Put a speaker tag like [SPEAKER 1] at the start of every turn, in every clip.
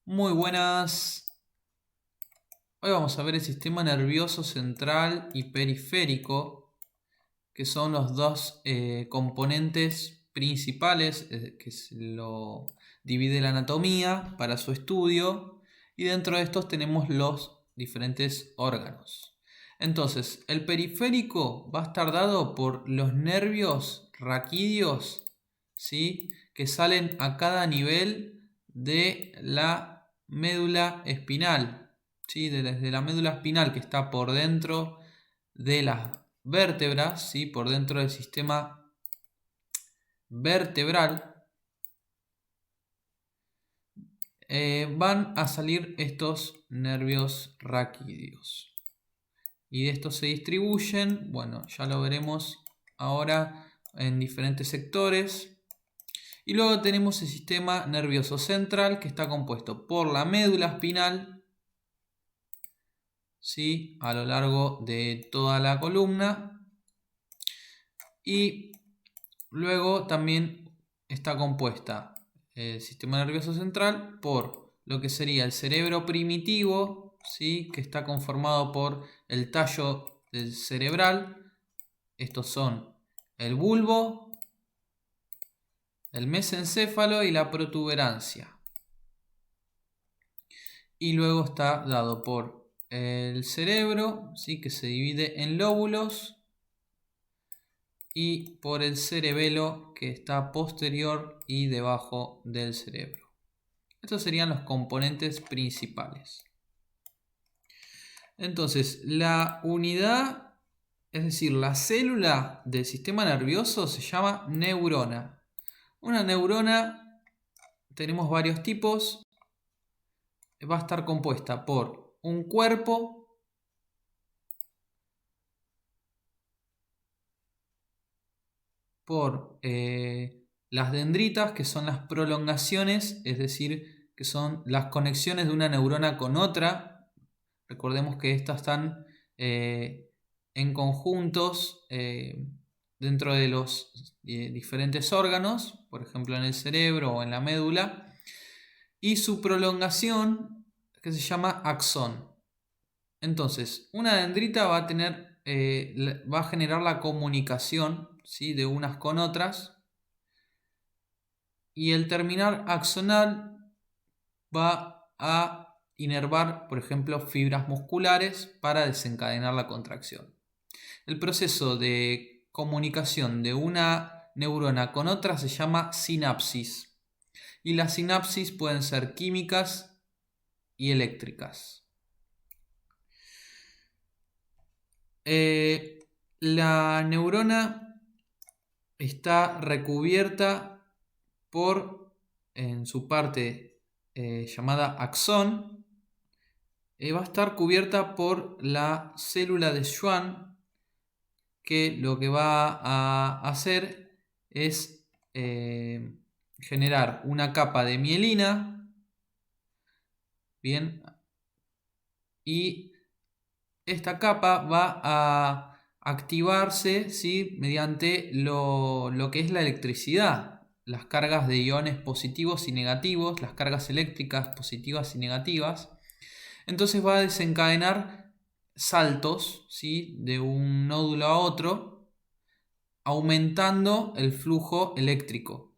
[SPEAKER 1] Muy buenas. Hoy vamos a ver el sistema nervioso central y periférico, que son los dos componentes principales que se lo divide la anatomía para su estudio, y dentro de estos tenemos los diferentes órganos. Entonces, el periférico va a estar dado por los nervios raquídeos, ¿sí?, que salen a cada nivel de la médula espinal, ¿sí?, desde la médula espinal, que está por dentro de las vértebras, ¿sí?, por dentro del sistema vertebral, van a salir estos nervios raquídeos. Y de estos se distribuyen, bueno, ya lo veremos ahora, en diferentes sectores. Y luego tenemos el sistema nervioso central, que está compuesto por la médula espinal, ¿sí?, a lo largo de toda la columna. Y luego también está compuesta el sistema nervioso central por lo que sería el cerebro primitivo, ¿sí?, que está conformado por el tallo del cerebral. Estos son el bulbo, el mesencéfalo y la protuberancia. Y luego está dado por el cerebro, ¿sí?, que se divide en lóbulos, y por el cerebelo, que está posterior y debajo del cerebro. Estos serían los componentes principales. Entonces, la unidad, es decir, la célula del sistema nervioso, se llama neurona. Una neurona, tenemos varios tipos. Va a estar compuesta por un cuerpo, por las dendritas, que son las prolongaciones, es decir, que son las conexiones de una neurona con otra. Recordemos que estas están en conjuntos dentro de los diferentes órganos, por ejemplo en el cerebro o en la médula, y su prolongación, que se llama axón. Entonces, una dendrita va a generar la comunicación, ¿sí?, de unas con otras, y el terminar axonal va a inervar, por ejemplo, fibras musculares para desencadenar la contracción. El proceso de comunicación de una neurona con otra se llama sinapsis, y las sinapsis pueden ser químicas y eléctricas. La neurona está recubierta en su parte llamada axón, va a estar cubierta por la célula de Schwann, que lo que va a hacer es generar una capa de mielina, bien, y esta capa va a activarse, ¿sí?, mediante lo que es la electricidad, las cargas de iones positivos y negativos, las cargas eléctricas positivas y negativas. Entonces va a desencadenar saltos, ¿sí?, de un nódulo a otro, aumentando el flujo eléctrico.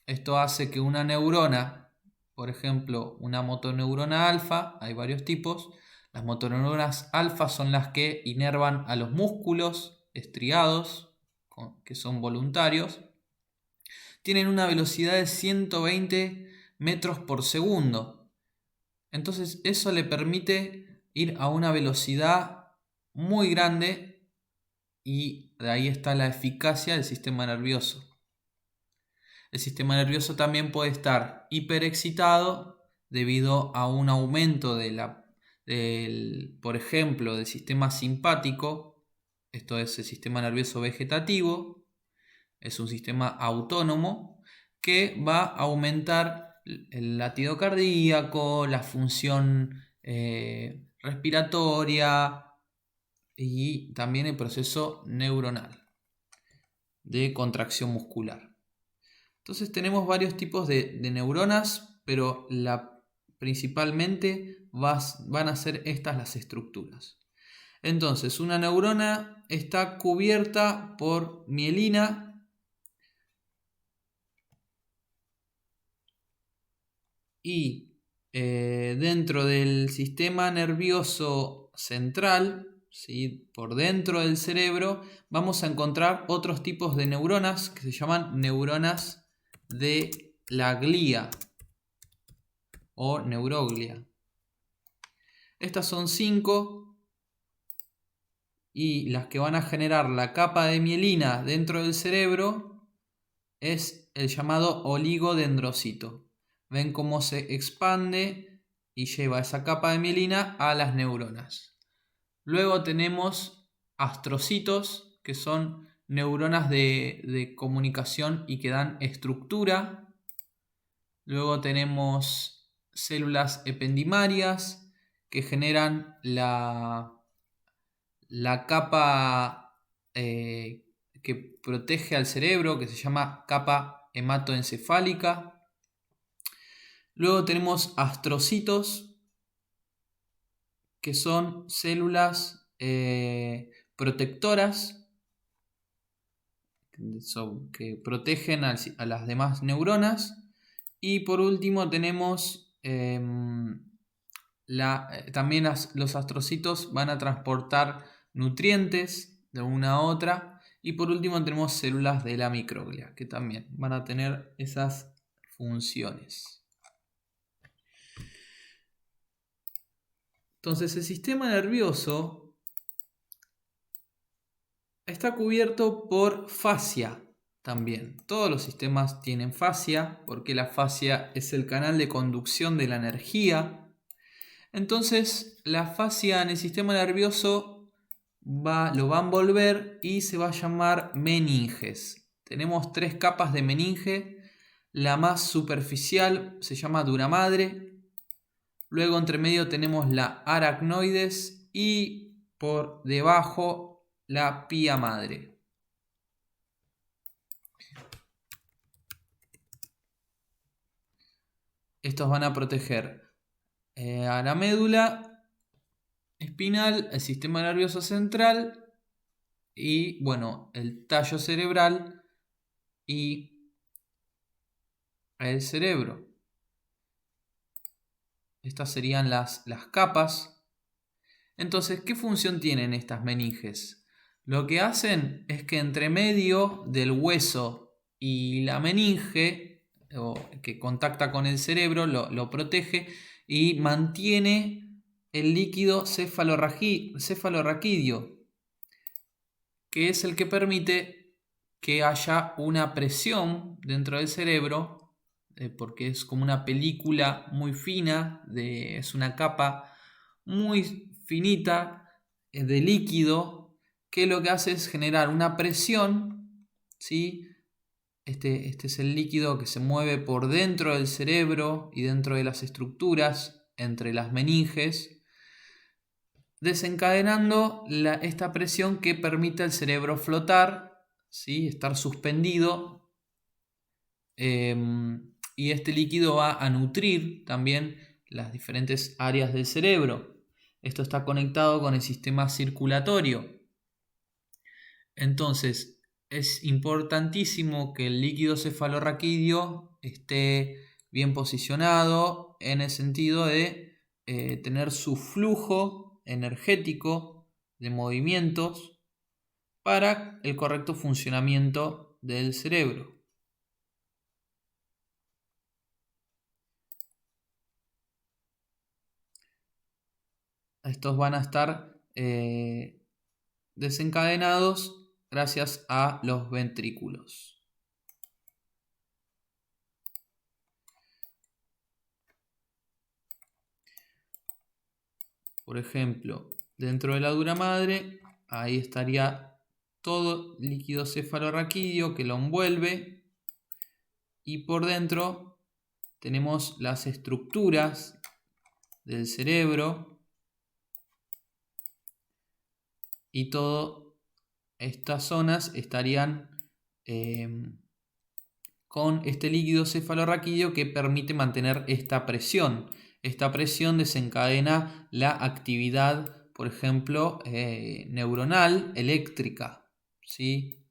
[SPEAKER 1] Esto hace que una neurona, por ejemplo, una motoneurona alfa, hay varios tipos. Las motoneuronas alfa son las que inervan a los músculos estriados, que son voluntarios. Tienen una velocidad de 120 metros por segundo. Entonces eso le permite ir a una velocidad muy grande, y de ahí está la eficacia del sistema nervioso. El sistema nervioso también puede estar hiperexcitado debido a un aumento por ejemplo, del sistema simpático. Esto es el sistema nervioso vegetativo. Es un sistema autónomo que va a aumentar el latido cardíaco, la función respiratoria y también el proceso neuronal de contracción muscular. Entonces tenemos varios tipos de neuronas, pero la principalmente van a ser estas las estructuras. Entonces, una neurona está cubierta por mielina y dentro del sistema nervioso central, ¿sí?, por dentro del cerebro, vamos a encontrar otros tipos de neuronas que se llaman neuronas de la glía o neuroglia. Estas son 5 y las que van a generar la capa de mielina dentro del cerebro es el llamado oligodendrocito. Ven cómo se expande y lleva esa capa de mielina a las neuronas. Luego tenemos astrocitos, que son neuronas de comunicación y que dan estructura. Luego tenemos células ependimarias que generan la capa que protege al cerebro, que se llama capa hematoencefálica. Luego tenemos astrocitos, que son células protectoras que protegen a las demás neuronas. Y por último tenemos también los astrocitos van a transportar nutrientes de una a otra. Y por último tenemos células de la microglia, que también van a tener esas funciones. Entonces el sistema nervioso está cubierto por fascia también. Todos los sistemas tienen fascia porque la fascia es el canal de conducción de la energía. Entonces la fascia en el sistema nervioso lo va a envolver y se va a llamar meninges. Tenemos 3 capas de meninge. La más superficial se llama dura madre. Luego entre medio tenemos la aracnoides y por debajo la pía madre. Estos van a proteger a la médula espinal, el sistema nervioso central y, bueno, el tallo cerebral y el cerebro. Estas serían las capas. Entonces, ¿qué función tienen estas meninges? Lo que hacen es que entre medio del hueso y la meninge, que contacta con el cerebro, lo protege y mantiene el líquido cefalorraquídeo, que es el que permite que haya una presión dentro del cerebro, porque es como una película muy fina, es una capa muy finita de líquido, que lo que hace es generar una presión, ¿sí? Este es el líquido que se mueve por dentro del cerebro y dentro de las estructuras, entre las meninges, desencadenando esta presión que permite al cerebro flotar, ¿sí?, estar suspendido. Y este líquido va a nutrir también las diferentes áreas del cerebro. Esto está conectado con el sistema circulatorio. Entonces, es importantísimo que el líquido cefalorraquídeo esté bien posicionado en el sentido de tener su flujo energético de movimientos para el correcto funcionamiento del cerebro. Estos van a estar desencadenados gracias a los ventrículos. Por ejemplo, dentro de la dura madre, ahí estaría todo líquido cefalorraquídeo que lo envuelve, y por dentro tenemos las estructuras del cerebro y todas estas zonas estarían con este líquido cefalorraquídeo que permite mantener esta presión. Esta presión desencadena la actividad, por ejemplo, neuronal, eléctrica, ¿sí?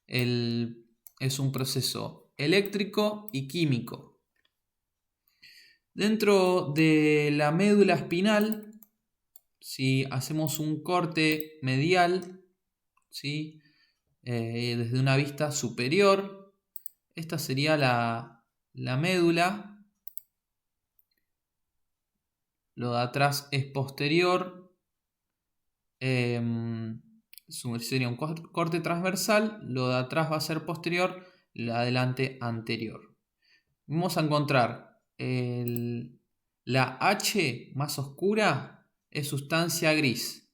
[SPEAKER 1] Es un proceso eléctrico y químico. Dentro de la médula espinal, si hacemos un corte medial, ¿sí? Desde una vista superior, esta sería la médula. Lo de atrás es posterior, sería un corte transversal, lo de atrás va a ser posterior, lo de adelante anterior. Vamos a encontrar la H más oscura es sustancia gris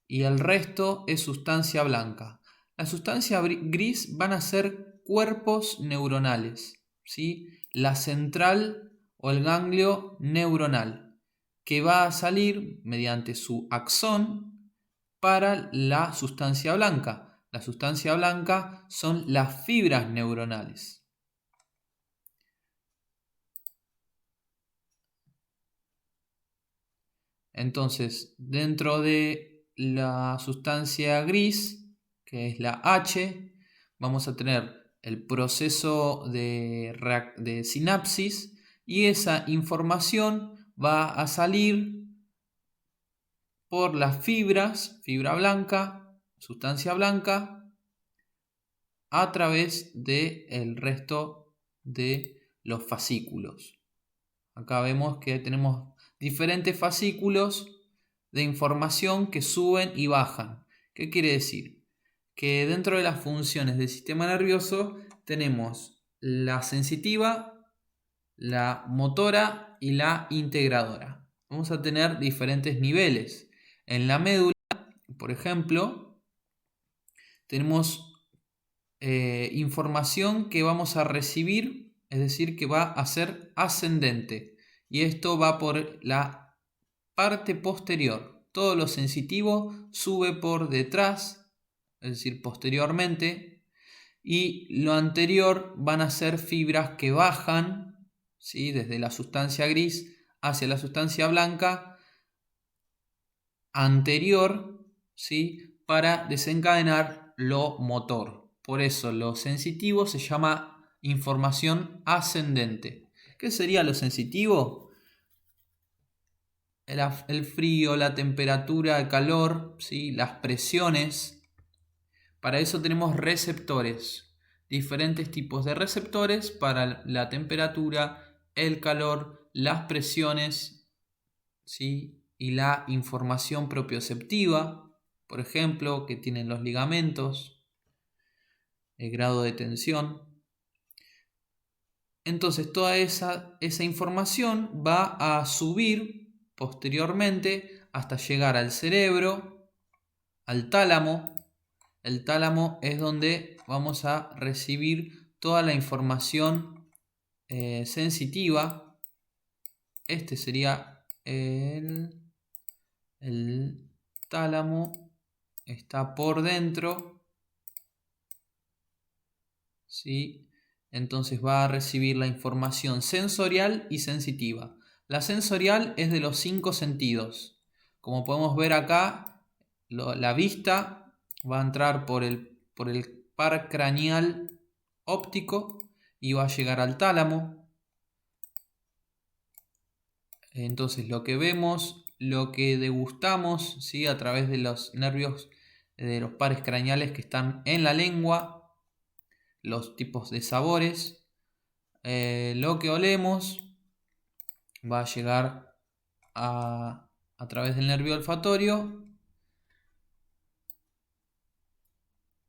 [SPEAKER 1] y el resto es sustancia blanca. La sustancia gris van a ser cuerpos neuronales, ¿sí? La central o el ganglio neuronal, que va a salir mediante su axón para la sustancia blanca. La sustancia blanca son las fibras neuronales. Entonces, dentro de la sustancia gris, que es la H, vamos a tener el proceso de sinapsis y esa información va a salir por las fibras, fibra blanca, sustancia blanca, a través del resto de los fascículos. Acá vemos que tenemos diferentes fascículos de información que suben y bajan. ¿Qué quiere decir? Que dentro de las funciones del sistema nervioso tenemos la sensitiva, la motora y la integradora. Vamos a tener diferentes niveles. En la médula, por ejemplo, tenemos información que vamos a recibir, es decir, que va a ser ascendente. Y esto va por la parte posterior. Todo lo sensitivo sube por detrás, es decir, posteriormente. Y lo anterior van a ser fibras que bajan, ¿sí? Desde la sustancia gris hacia la sustancia blanca anterior, ¿sí? Para desencadenar lo motor. Por eso lo sensitivo se llama información ascendente. ¿Qué sería lo sensitivo? El frío, la temperatura, el calor, ¿sí? Las presiones. Para eso tenemos receptores. Diferentes tipos de receptores para la temperatura, el calor, las presiones, ¿sí? Y la información propioceptiva, por ejemplo, que tienen los ligamentos, el grado de tensión. Entonces toda esa información va a subir posteriormente hasta llegar al cerebro, al tálamo. El tálamo es donde vamos a recibir toda la información sensitiva. Este sería el tálamo, está por dentro, ¿sí? Entonces va a recibir la información sensorial y sensitiva. La sensorial es de los 5 sentidos. Como podemos ver acá, la vista va a entrar por el par craneal óptico y va a llegar al tálamo. Entonces lo que vemos, lo que degustamos, ¿sí? A través de los nervios de los pares craneales que están en la lengua, los tipos de sabores, lo que olemos va a llegar a través del nervio olfatorio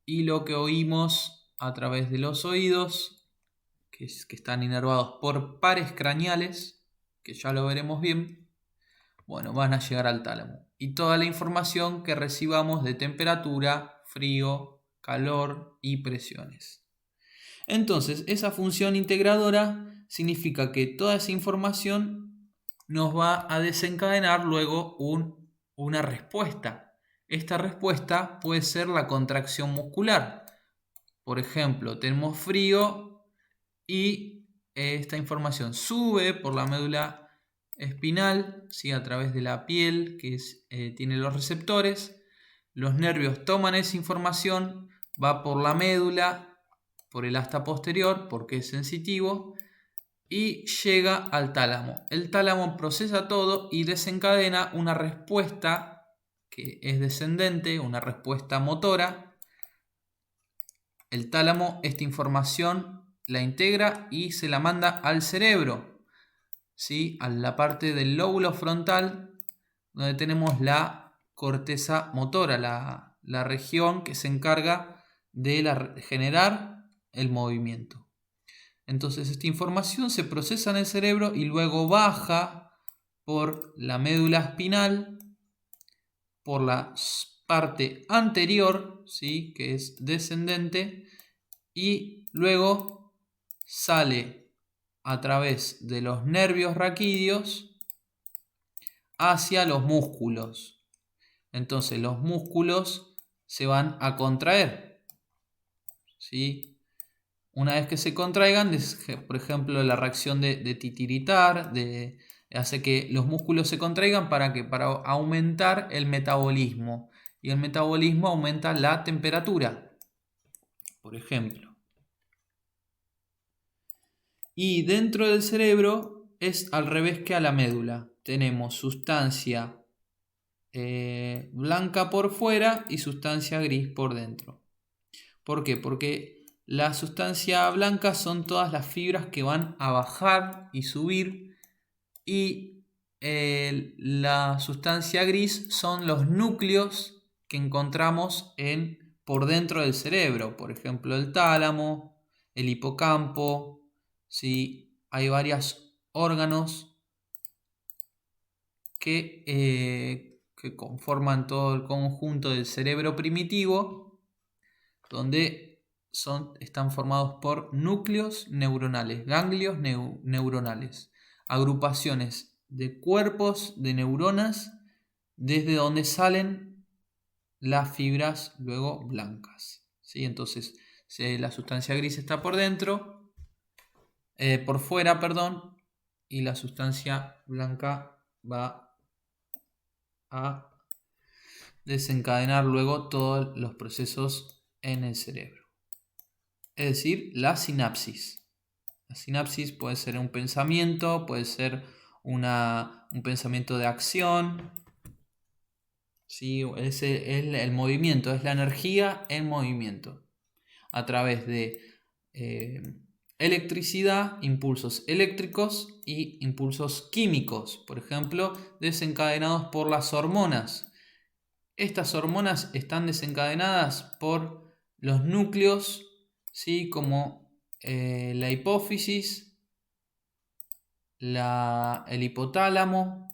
[SPEAKER 1] y lo que oímos a través de los oídos, que están inervados por pares craneales, que ya lo veremos bien, bueno, van a llegar al tálamo. Y toda la información que recibamos de temperatura, frío, calor y presiones. Entonces, esa función integradora significa que toda esa información nos va a desencadenar luego una respuesta. Esta respuesta puede ser la contracción muscular. Por ejemplo, tenemos frío y esta información sube por la médula espinal, ¿sí? A través de la piel que tiene los receptores. Los nervios toman esa información, va por la médula, por el asta posterior, porque es sensitivo, y llega al tálamo. El tálamo procesa todo y desencadena una respuesta que es descendente, una respuesta motora. El tálamo esta información la integra y se la manda al cerebro, ¿sí? A la parte del lóbulo frontal, donde tenemos la corteza motora, la región que se encarga de generar el movimiento. Entonces esta información se procesa en el cerebro y luego baja por la médula espinal, por la parte anterior, ¿sí? Que es descendente, y luego sale a través de los nervios raquídeos hacia los músculos. Entonces los músculos se van a contraer, ¿sí? Una vez que se contraigan, por ejemplo, la reacción de titiritar, hace que los músculos se contraigan para aumentar el metabolismo. Y el metabolismo aumenta la temperatura, por ejemplo. Y dentro del cerebro es al revés que a la médula. Tenemos sustancia blanca por fuera y sustancia gris por dentro. ¿Por qué? Porque la sustancia blanca son todas las fibras que van a bajar y subir, y la sustancia gris son los núcleos que encontramos por dentro del cerebro, por ejemplo el tálamo, el hipocampo, ¿sí? Hay varios órganos que conforman todo el conjunto del cerebro primitivo, donde están formados por núcleos neuronales, ganglios neuronales, agrupaciones de cuerpos de neuronas desde donde salen las fibras luego blancas, ¿sí? Entonces la sustancia gris está por fuera, perdón, y la sustancia blanca va a desencadenar luego todos los procesos en el cerebro. Es decir, la sinapsis. La sinapsis puede ser un pensamiento, puede ser un pensamiento de acción. ¿Sí? Es el movimiento, es la energía en movimiento. A través de electricidad, impulsos eléctricos y impulsos químicos, por ejemplo, desencadenados por las hormonas. Estas hormonas están desencadenadas por los núcleos, ¿sí? Como la hipófisis, el hipotálamo,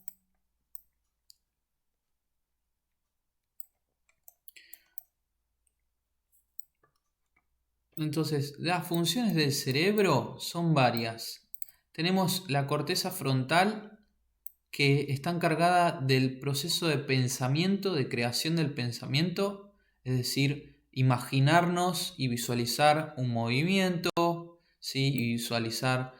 [SPEAKER 1] entonces las funciones del cerebro son varias. Tenemos la corteza frontal, que está encargada del proceso de pensamiento, de creación del pensamiento, es decir, imaginarnos y visualizar un movimiento, ¿sí? Y visualizar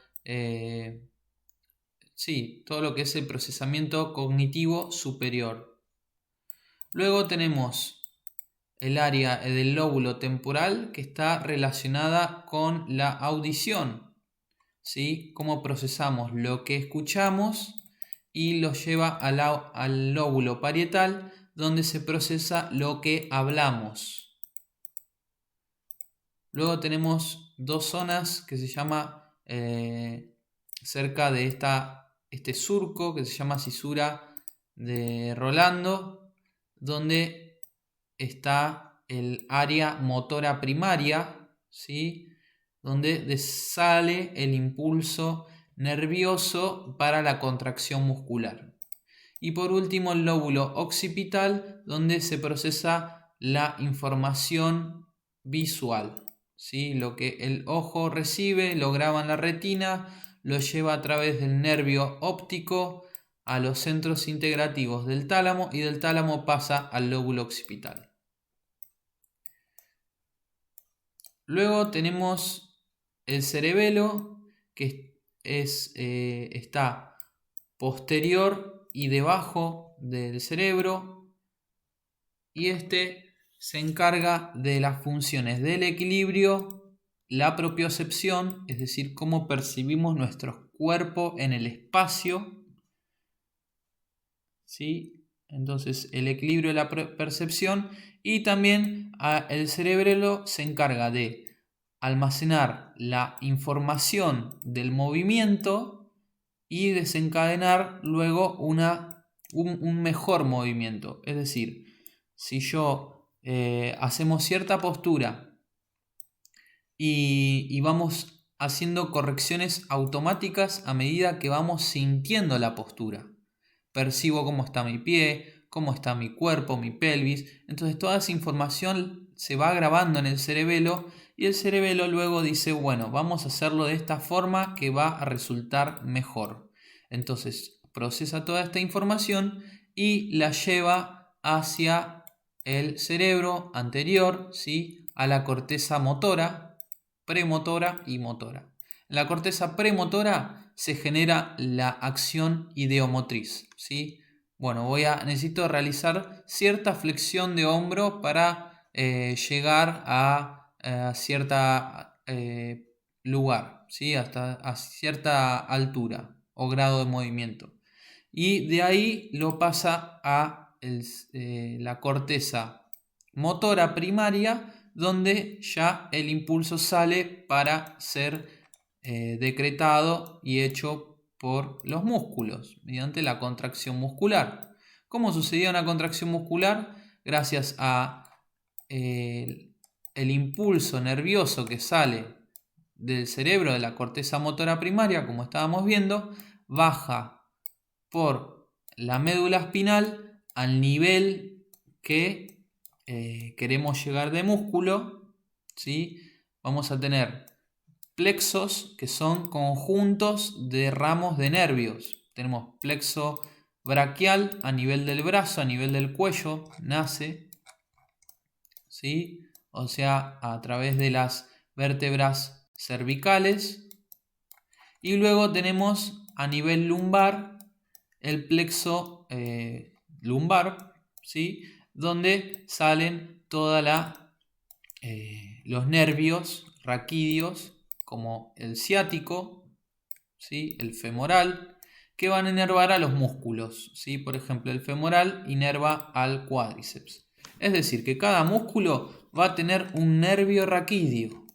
[SPEAKER 1] todo lo que es el procesamiento cognitivo superior. Luego tenemos el área del lóbulo temporal, que está relacionada con la audición, ¿sí? Cómo procesamos lo que escuchamos, y lo lleva al lóbulo parietal, donde se procesa lo que hablamos. Luego tenemos dos zonas que se llama cerca de este surco que se llama cisura de Rolando, donde está el área motora primaria, ¿sí? Donde sale el impulso nervioso para la contracción muscular. Y por último el lóbulo occipital, donde se procesa la información visual, ¿sí? Lo que el ojo recibe lo graba en la retina, lo lleva a través del nervio óptico a los centros integrativos del tálamo, y del tálamo pasa al lóbulo occipital. Luego tenemos el cerebelo, que está posterior y debajo del cerebro, y este se encarga de las funciones del equilibrio, la propiocepción, es decir, cómo percibimos nuestro cuerpo en el espacio, ¿sí? Entonces el equilibrio de la percepción, y también el cerebro se encarga de almacenar la información del movimiento y desencadenar luego un mejor movimiento. Es decir, si hacemos cierta postura y vamos haciendo correcciones automáticas a medida que vamos sintiendo la postura. Percibo cómo está mi pie, cómo está mi cuerpo, mi pelvis. Entonces toda esa información se va grabando en el cerebelo y el cerebelo luego dice, bueno, vamos a hacerlo de esta forma que va a resultar mejor. Entonces procesa toda esta información y la lleva hacia el cerebro anterior, ¿sí? A la corteza motora, premotora y motora. En la corteza premotora se genera la acción ideomotriz, ¿sí? Bueno, necesito realizar cierta flexión de hombro para llegar a cierta lugar, ¿sí? Hasta a cierta altura o grado de movimiento. Y de ahí lo pasa a la corteza motora primaria, donde ya el impulso sale para ser decretado y hecho por los músculos mediante la contracción muscular. ¿Cómo sucedía una contracción muscular? Gracias a el impulso nervioso que sale del cerebro de la corteza motora primaria, como estábamos viendo, baja por la médula espinal al nivel que queremos llegar de músculo, ¿sí? Vamos a tener plexos, que son conjuntos de ramos de nervios. Tenemos plexo braquial a nivel del brazo, a nivel del cuello, nace, ¿sí? O sea, a través de las vértebras cervicales. Y luego tenemos a nivel lumbar el plexo lumbar, ¿sí? Donde salen todos los nervios raquídeos, como el ciático, ¿sí? El femoral, que van a inervar a los músculos, ¿sí? Por ejemplo, el femoral inerva al cuádriceps. Es decir, que cada músculo va a tener un nervio raquídeo.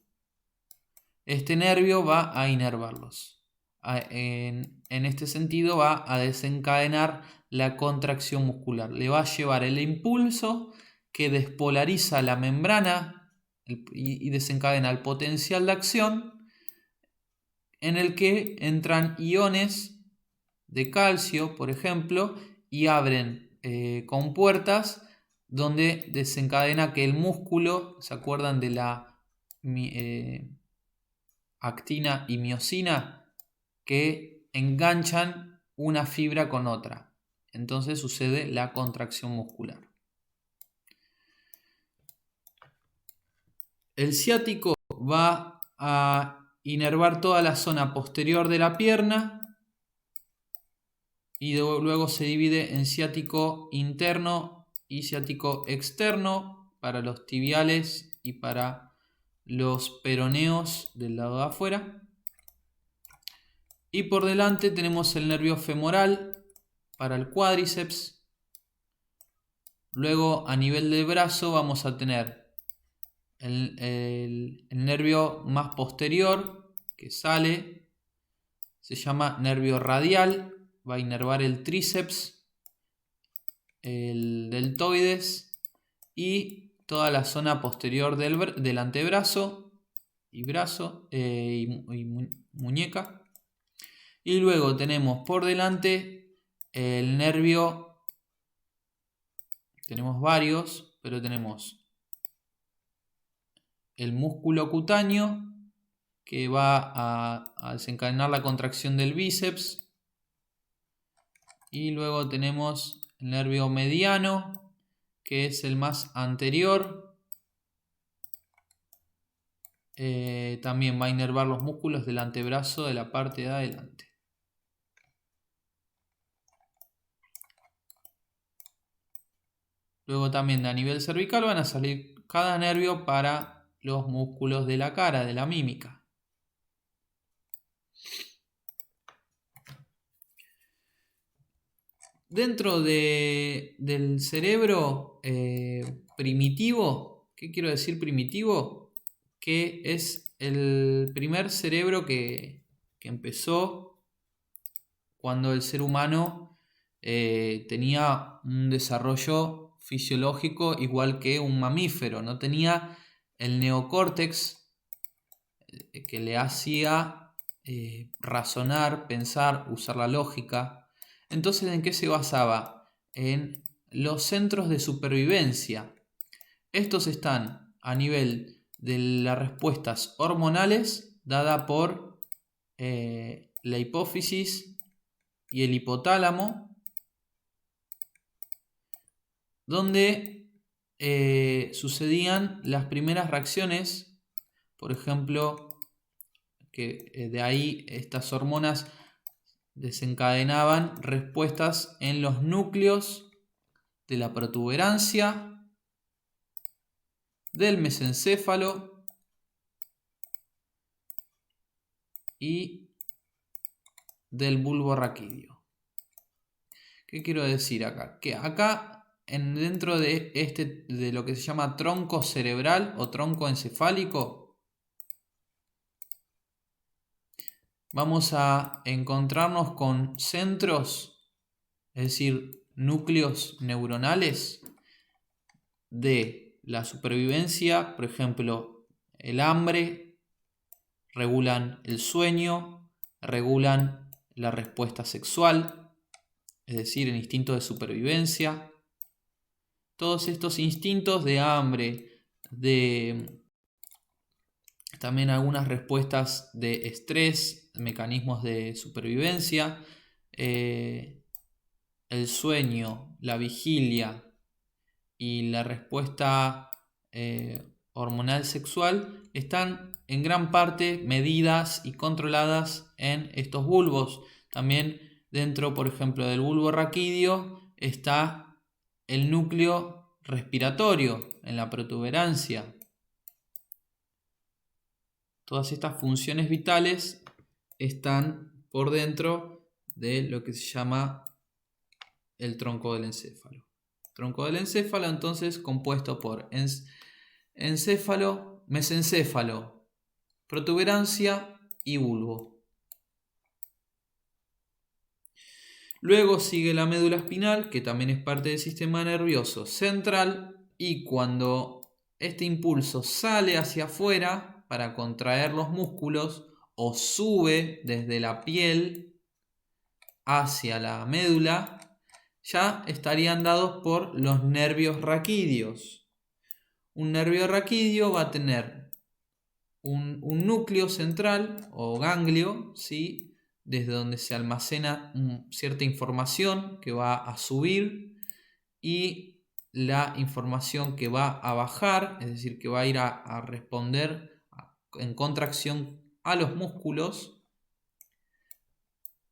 [SPEAKER 1] Este nervio va a inervarlos. En este sentido va a desencadenar la contracción muscular. Le va a llevar el impulso que despolariza la membrana y desencadena el potencial de acción, en el que entran iones de calcio, por ejemplo, y abren compuertas donde desencadena que el músculo, ¿se acuerdan de la actina y miosina? Que enganchan una fibra con otra. Entonces sucede la contracción muscular. El ciático va a inervar toda la zona posterior de la pierna y luego se divide en ciático interno y ciático externo para los tibiales y para los peroneos del lado de afuera. Y por delante tenemos el nervio femoral para el cuádriceps. Luego a nivel del brazo vamos a tener el nervio más posterior que sale, se llama nervio radial, va a inervar el tríceps, el deltoides y toda la zona posterior del antebrazo y brazo y muñeca. Y luego tenemos por delante el nervio, tenemos varios, pero tenemos el músculo cutáneo, que va a desencadenar la contracción del bíceps. Y luego tenemos el nervio mediano, que es el más anterior. También va a inervar los músculos del antebrazo de la parte de adelante. Luego también a nivel cervical van a salir cada nervio para los músculos de la cara, de la mímica. Dentro del cerebro primitivo, ¿qué quiero decir primitivo? Que es el primer cerebro que empezó cuando el ser humano tenía un desarrollo fisiológico igual que un mamífero. No tenía el neocórtex que le hacía razonar, pensar, usar la lógica. Entonces, ¿en qué se basaba? En los centros de supervivencia. Estos están a nivel de las respuestas hormonales dada por la hipófisis y el hipotálamo, donde sucedían las primeras reacciones, por ejemplo, que de ahí estas hormonas desencadenaban respuestas en los núcleos de la protuberancia, del mesencéfalo y del bulbo raquídeo. ¿Qué quiero decir acá? Que acá dentro de lo que se llama tronco cerebral o tronco encefálico, vamos a encontrarnos con centros, es decir, núcleos neuronales de la supervivencia, por ejemplo, el hambre, regulan el sueño, regulan la respuesta sexual, es decir, el instinto de supervivencia. Todos estos instintos de hambre, de también algunas respuestas de estrés, mecanismos de supervivencia, el sueño, la vigilia y la respuesta hormonal sexual están en gran parte medidas y controladas en estos bulbos. También dentro, por ejemplo, del bulbo raquídeo está el núcleo respiratorio en la protuberancia. Todas estas funciones vitales están por dentro de lo que se llama el tronco del encéfalo. Tronco del encéfalo, entonces, compuesto por encéfalo, mesencéfalo, protuberancia y bulbo. Luego sigue la médula espinal, que también es parte del sistema nervioso central, y cuando este impulso sale hacia afuera para contraer los músculos o sube desde la piel hacia la médula, ya estarían dados por los nervios raquídeos. Un nervio raquídeo va a tener un núcleo central o ganglio, ¿sí?, desde donde se almacena cierta información que va a subir y la información que va a bajar, es decir, que va a ir a responder en contracción a los músculos,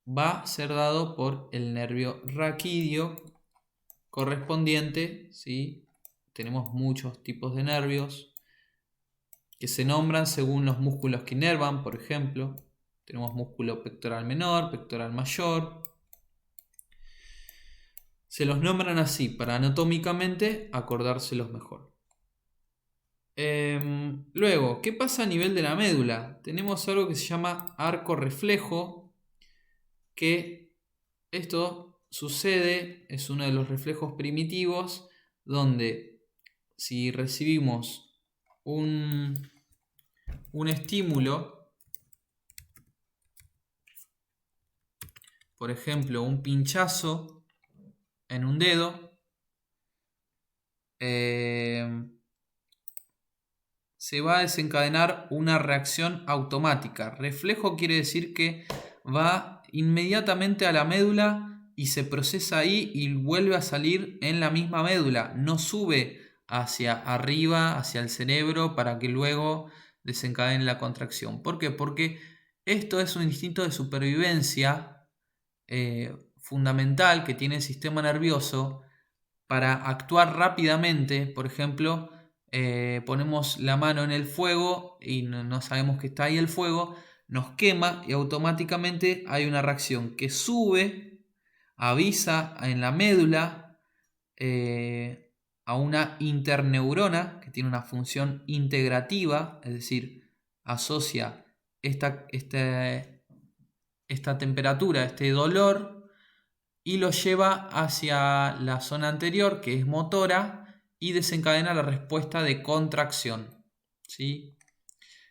[SPEAKER 1] va a ser dado por el nervio raquídeo correspondiente, ¿sí? Tenemos muchos tipos de nervios que se nombran según los músculos que inervan, por ejemplo. Tenemos músculo pectoral menor, pectoral mayor. Se los nombran así para anatómicamente acordárselos mejor. Luego, ¿qué pasa a nivel de la médula? Tenemos algo que se llama arco reflejo, que esto sucede, es uno de los reflejos primitivos, donde si recibimos un estímulo, por ejemplo, un pinchazo en un dedo, se va a desencadenar una reacción automática. Reflejo quiere decir que va inmediatamente a la médula y se procesa ahí y vuelve a salir en la misma médula. No sube hacia arriba, hacia el cerebro, para que luego desencadene la contracción. ¿Por qué? Porque esto es un instinto de supervivencia fundamental que tiene el sistema nervioso, para actuar rápidamente. Por ejemplo, ponemos la mano en el fuego y no sabemos que está ahí el fuego, nos quema y automáticamente hay una reacción que sube, avisa en la médula a una interneurona que tiene una función integrativa, es decir, asocia esta temperatura, este dolor, y lo lleva hacia la zona anterior, que es motora, y desencadena la respuesta de contracción, ¿sí?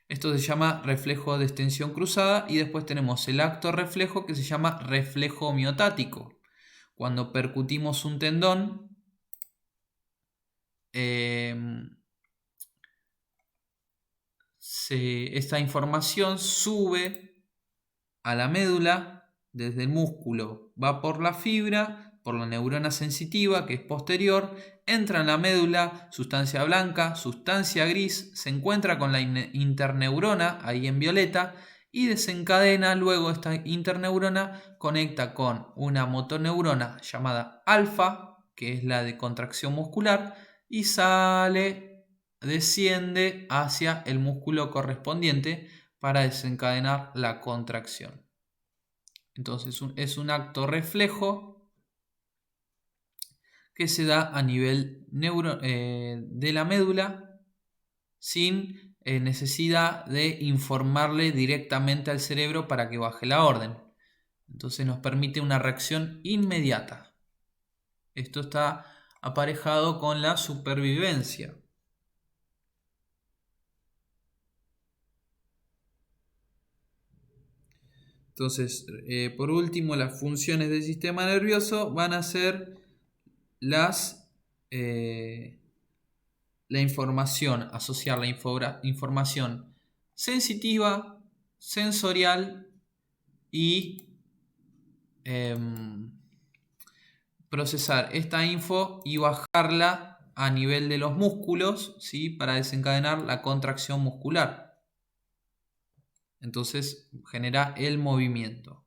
[SPEAKER 1] Esto se llama reflejo de extensión cruzada, y después tenemos el acto reflejo que se llama reflejo miotático. Cuando percutimos un tendón, esta información sube a la médula desde el músculo, va por la fibra, por la neurona sensitiva que es posterior, entra en la médula, sustancia blanca, sustancia gris, se encuentra con la interneurona ahí en violeta y desencadena. Luego esta interneurona conecta con una motoneurona llamada alfa, que es la de contracción muscular, y desciende hacia el músculo correspondiente para desencadenar la contracción. Entonces es un acto reflejo que se da a nivel de la médula sin necesidad de informarle directamente al cerebro para que baje la orden. Entonces nos permite una reacción inmediata. Esto está aparejado con la supervivencia. Entonces, por último, las funciones del sistema nervioso van a ser la información, asociar la información sensitiva, sensorial y procesar esta info y bajarla a nivel de los músculos, ¿sí? Para desencadenar la contracción muscular. Entonces genera el movimiento.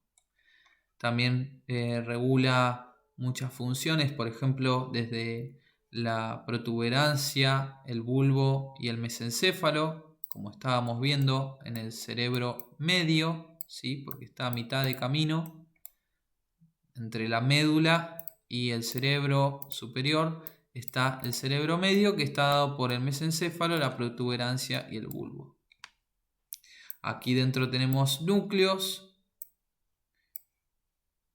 [SPEAKER 1] También regula muchas funciones, por ejemplo, desde la protuberancia, el bulbo y el mesencéfalo, como estábamos viendo en el cerebro medio, ¿sí? Porque está a mitad de camino entre la médula y el cerebro superior. Está el cerebro medio, que está dado por el mesencéfalo, la protuberancia y el bulbo. Aquí dentro tenemos núcleos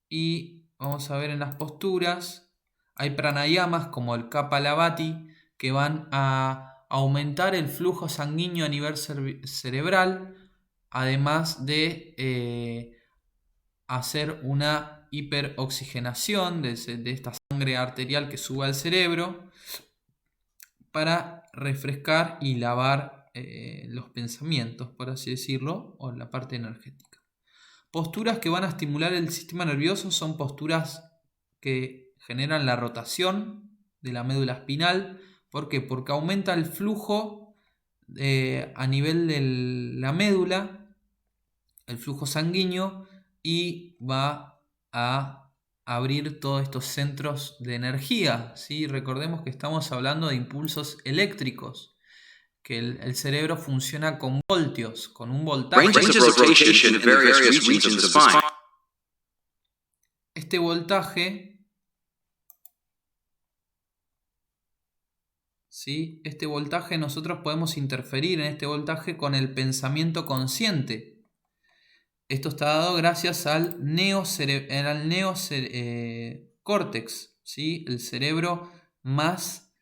[SPEAKER 1] y vamos a ver en las posturas. Hay pranayamas como el Kapalabhati que van a aumentar el flujo sanguíneo a nivel cerebral, además de hacer una hiperoxigenación de esta sangre arterial que sube al cerebro para refrescar y lavar los pensamientos, por así decirlo, o la parte energética. Posturas que van a estimular el sistema nervioso son posturas que generan la rotación de la médula espinal. ¿Por qué? Porque aumenta el flujo a nivel de la médula, el flujo sanguíneo, y va a abrir todos estos centros de energía, ¿sí? Recordemos que estamos hablando de impulsos eléctricos, que el cerebro funciona con voltios, con un voltaje. Este voltaje, ¿sí? Este voltaje nosotros podemos interferir en este voltaje con el pensamiento consciente. Esto está dado gracias al neocórtex, ¿sí? El cerebro más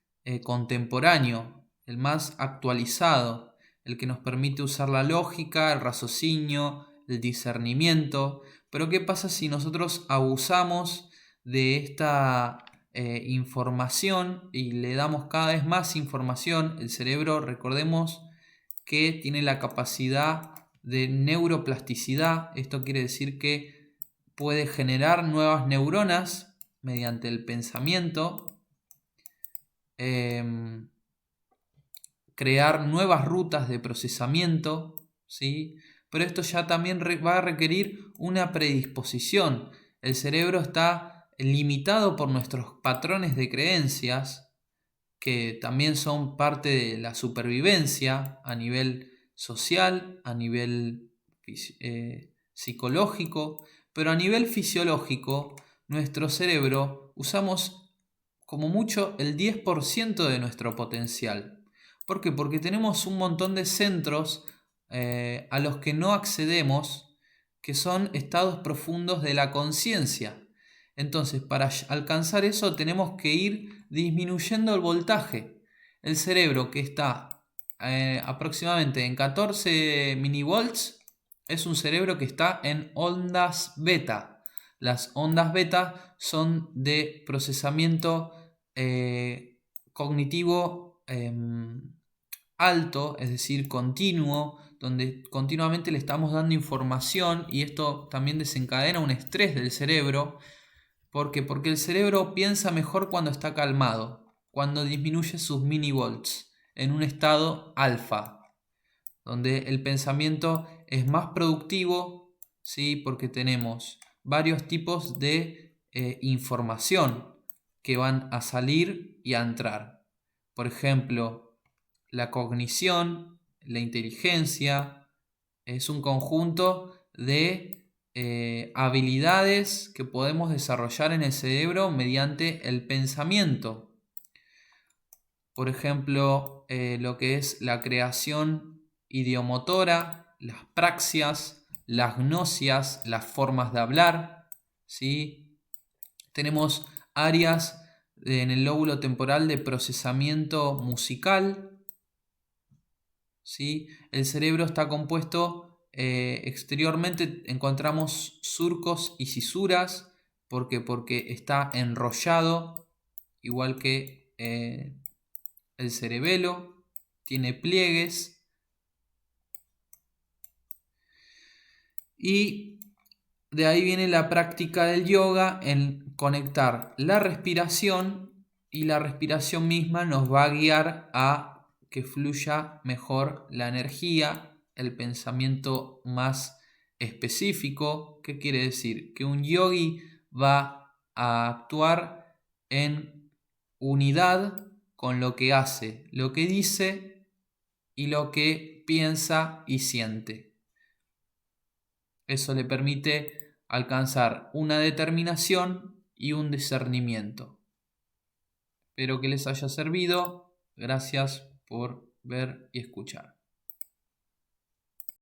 [SPEAKER 1] contemporáneo, el más actualizado, el que nos permite usar la lógica, el raciocinio, el discernimiento. Pero ¿qué pasa si nosotros abusamos de esta información y le damos cada vez más información? El cerebro, recordemos que tiene la capacidad de neuroplasticidad. Esto quiere decir que puede generar nuevas neuronas mediante el pensamiento, crear nuevas rutas de procesamiento, ¿sí? Pero esto ya también va a requerir una predisposición. El cerebro está limitado por nuestros patrones de creencias, que también son parte de la supervivencia a nivel social, a nivel psicológico, pero a nivel fisiológico, nuestro cerebro usamos como mucho el 10% de nuestro potencial. ¿Por qué? Porque tenemos un montón de centros a los que no accedemos, que son estados profundos de la conciencia. Entonces, para alcanzar eso tenemos que ir disminuyendo el voltaje. El cerebro, que está aproximadamente en 14 minivolts, es un cerebro que está en ondas beta. Las ondas beta son de procesamiento cognitivo alto, es decir, continuo, donde continuamente le estamos dando información, y esto también desencadena un estrés del cerebro. ¿Por qué? Porque el cerebro piensa mejor cuando está calmado, cuando disminuye sus minivolts en un estado alfa, donde el pensamiento es más productivo, ¿sí? Porque tenemos varios tipos de información que van a salir y a entrar. Por ejemplo, la cognición, la inteligencia, es un conjunto de habilidades que podemos desarrollar en el cerebro mediante el pensamiento. Por ejemplo, lo que es la creación idiomotora, las praxias, las gnosias, las formas de hablar, ¿sí? Tenemos áreas en el lóbulo temporal de procesamiento musical, ¿sí? El cerebro está compuesto, exteriormente encontramos surcos y cisuras. ¿Por qué? Porque está enrollado, igual que el cerebelo, tiene pliegues. Y de ahí viene la práctica del yoga, en conectar la respiración, y la respiración misma nos va a guiar a que fluya mejor la energía, el pensamiento más específico. ¿Qué quiere decir? Que un yogi va a actuar en unidad con lo que hace, lo que dice y lo que piensa y siente. Eso le permite alcanzar una determinación y un discernimiento. Espero que les haya servido. Gracias por ver y escuchar.